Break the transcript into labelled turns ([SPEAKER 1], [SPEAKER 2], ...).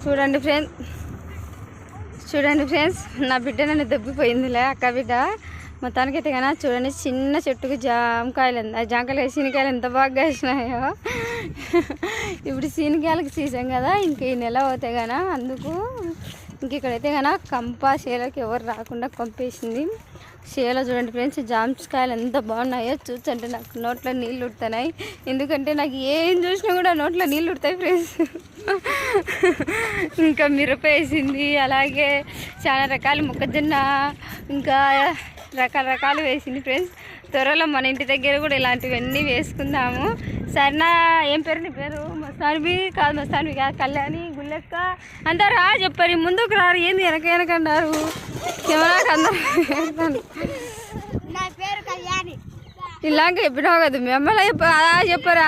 [SPEAKER 1] చూడండి ఫ్రెండ్స్ నా బిడ్డ నన్ను దొబ్బిపోయిందిలే అక్క బిడ్డ. మొత్తానికైతే కానీ చూడండి చిన్న చెట్టుకు జామకాయలు శీనికాయలు ఎంత బాగా కాసినాయో. ఇప్పుడు శీనికాయలకు సీజన్ కదా, ఇంక ఈ నెల అవుతాయి కానీ అందుకు ఇంక ఇక్కడైతే కానీ కంప చేలోకి ఎవరు రాకుండా పంపేసింది. చేలో చూడండి ఫ్రెండ్స్ జామకాయలు ఎంత బాగున్నాయో చూస్తుంటే నాకు నోట్లో నీళ్ళు ఉడుతున్నాయి. ఎందుకంటే నాకు ఏం చూసినా కూడా నోట్లో నీళ్ళు ఉడతాయి ఫ్రెండ్స్. ఇంకా మిరప వేసింది, అలాగే చాలా రకాల మొక్కజొన్న, ఇంకా రకరకాలు వేసింది ఫ్రెండ్స్. త్వరలో మన ఇంటి దగ్గర కూడా ఇలాంటివన్నీ వేసుకుందాము. సరేనా? ఏం పేరు నీ పేరు? మస్తాన్వి కాదు కళ్యాణి గుల్లెక్క అంటారా? చెప్పారు ముందుకు రారు, ఏంది వెనకన్నారు కెమెరాకి అందరు. ఇలాగ చెప్పినావు కదా మిమ్మల్ని చెప్పారు.